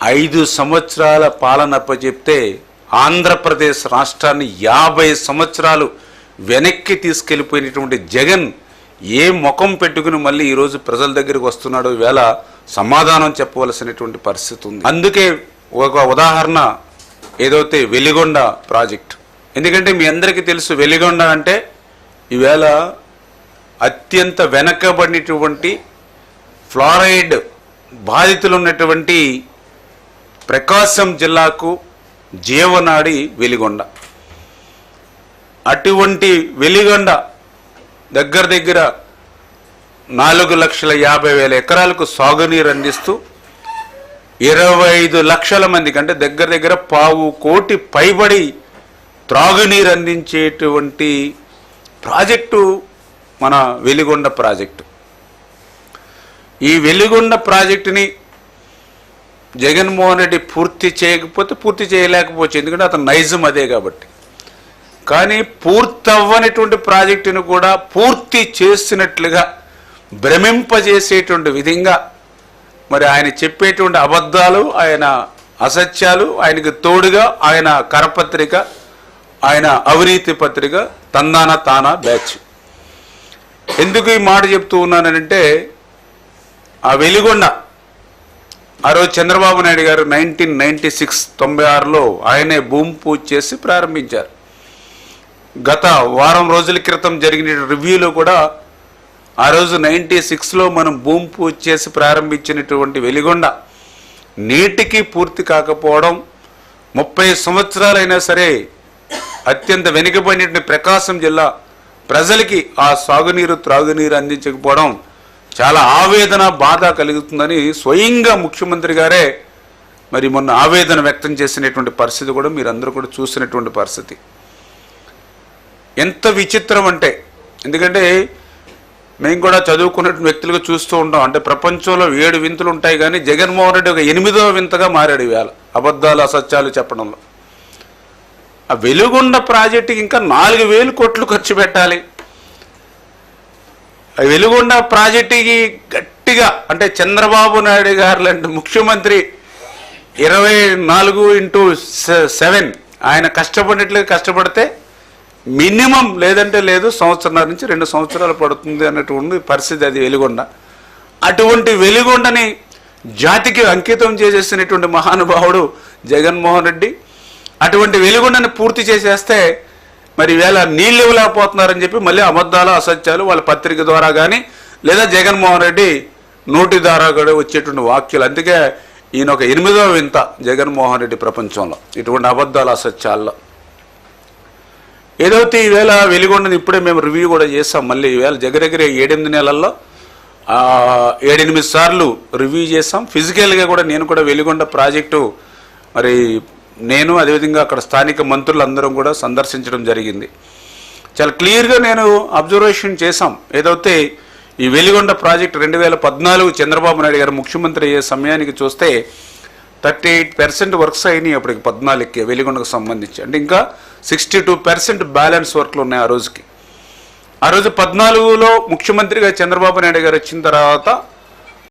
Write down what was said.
5 సంవత్సరాల పాలనప్ప చెప్తే ఆంధ్రప్రదేశ్ రాష్ట్రాన్ని 50 సంవత్సరాలు వెనక్కి తీసుకెళ్ళిపోయినటువంటి జగన్ ఏ ముఖం పెట్టుకుని మళ్ళీ ఈరోజు ప్రజల దగ్గరికి వస్తున్నాడో ఈవేళ సమాధానం చెప్పవలసినటువంటి పరిస్థితి ఉంది. అందుకే ఒక ఉదాహరణ ఏదైతే వెలిగొండ ప్రాజెక్ట్. ఎందుకంటే మీ అందరికీ తెలుసు వెలిగొండ అంటే ఈవేళ అత్యంత వెనకబడినటువంటి ఫ్లోరైడ్ బాధితులు ఉన్నటువంటి ప్రకాశం జిల్లాకు జీవనాడి వెలిగొండ. అటువంటి వెలిగొండ దగ్గర 4,50,000 ఎకరాలకు సాగునీరు అందిస్తూ 25 లక్షల మందికి అంటే దగ్గర 1,15 కోటి పైబడి త్రాగునీరు అందించేటువంటి ప్రాజెక్టు మన వెలిగొండ ప్రాజెక్టు. ఈ వెలిగొండ ప్రాజెక్టుని జగన్మోహన్ రెడ్డి పూర్తి చేయలేకపోవచ్చు, ఎందుకంటే అతను నైజం అదే కాబట్టి. కానీ పూర్తవ్వనటువంటి ప్రాజెక్టును కూడా పూర్తి చేసినట్లుగా భ్రమింపజేసేటువంటి విధంగా మరి ఆయన చెప్పేటువంటి అబద్ధాలు, ఆయన అసత్యాలు, ఆయనకు తోడుగా ఆయన కరపత్రిక, ఆయన అవినీతి పత్రిక తందాన తానా బ్యాచ్. ఎందుకు ఈ మాట చెప్తూ ఉన్నానంటే ఆ వెలిగొండ ఆ రోజు చంద్రబాబు నాయుడు గారు 1996 ఆయనే భూమి పూజ చేసి ప్రారంభించారు. గత వారం రోజుల క్రితం జరిగిన రివ్యూలో కూడా ఆ రోజు 96లో మనం భూమి పూజ చేసి ప్రారంభించినటువంటి వెలిగొండ నేటికి పూర్తి కాకపోవడం, 30 సంవత్సరాలైనా సరే అత్యంత వెనుకబడిన ప్రకాశం జిల్లా ప్రజలకి ఆ సాగునీరు త్రాగునీరు అందించకపోవడం చాలా ఆవేదన బాధ కలుగుతుందని స్వయంగా ముఖ్యమంత్రి గారే మరి మొన్న ఆవేదన వ్యక్తం చేసినటువంటి పరిస్థితి కూడా మీరందరూ కూడా చూసినటువంటి పరిస్థితి. ఎంత విచిత్రం అంటే, ఎందుకంటే మేము కూడా చదువుకున్నటువంటి వ్యక్తులుగా చూస్తూ ఉంటాం. అంటే ప్రపంచంలో 7 వింతలు ఉంటాయి, కానీ జగన్మోహన్ రెడ్డి ఒక 8వ వింతగా మారాడు ఇవాళ అబద్ధాలు అసత్యాలు చెప్పడంలో. ఆ వెలిగొండ ప్రాజెక్టుకి ఇంకా 4,000 కోట్లు ఖర్చు పెట్టాలి. ఆ వెలిగొండ ప్రాజెక్టుకి గట్టిగా అంటే చంద్రబాబు నాయుడు గారు లాంటి ముఖ్యమంత్రి 24x7 ఆయన కష్టపడినట్లుగా కష్టపడితే మినిమం లేదంటే లేదు 1.5 నుంచి 2 సంవత్సరాలు పడుతుంది అన్నటువంటి పరిస్థితి అది వెలిగొండ. అటువంటి వెలిగొండని జాతికి అంకితం చేసేసినటువంటి మహానుభావుడు జగన్మోహన్ రెడ్డి. అటువంటి వెలిగొండని పూర్తి చేసేస్తే మరి వేళ నీళ్ళు ఇవ్వలేకపోతున్నారని చెప్పి మళ్ళీ అబద్ధాలు అసత్యాలు వాళ్ళ పత్రిక ద్వారా కానీ లేదా జగన్మోహన్ రెడ్డి నోటి ద్వారా కూడా వచ్చేటువంటి వాక్యాలు. అందుకే ఈయన ఒక 8వ వింత జగన్మోహన్ రెడ్డి ప్రపంచంలో ఇటువంటి అబద్ధాలు అసత్యాల్లో. ఏదైతే ఈవేళ వెలిగొండని ఇప్పుడే మేము రివ్యూ కూడా చేసాం. మళ్ళీ ఈవేళ దగ్గర 7-8 నెలల్లో 7-8 సార్లు రివ్యూ చేసాం. ఫిజికల్గా కూడా నేను కూడా వెలిగొండ ప్రాజెక్టు మరి నేను అదేవిధంగా అక్కడ స్థానిక మంత్రులందరం కూడా సందర్శించడం జరిగింది. చాలా క్లియర్గా నేను అబ్జర్వేషన్ చేశాం. ఏదైతే ఈ వెలిగొండ ప్రాజెక్టు 2014 చంద్రబాబు నాయుడు గారు ముఖ్యమంత్రి అయ్యే సమయానికి చూస్తే 38% వర్క్స్ అయినాయి అప్పటికి 14కి వెలిగొండకు సంబంధించి. అంటే ఇంకా 62% బ్యాలెన్స్ వర్క్లు ఉన్నాయి ఆ రోజుకి. ఆ రోజు 14లో ముఖ్యమంత్రిగా చంద్రబాబు నాయుడు గారు వచ్చిన తర్వాత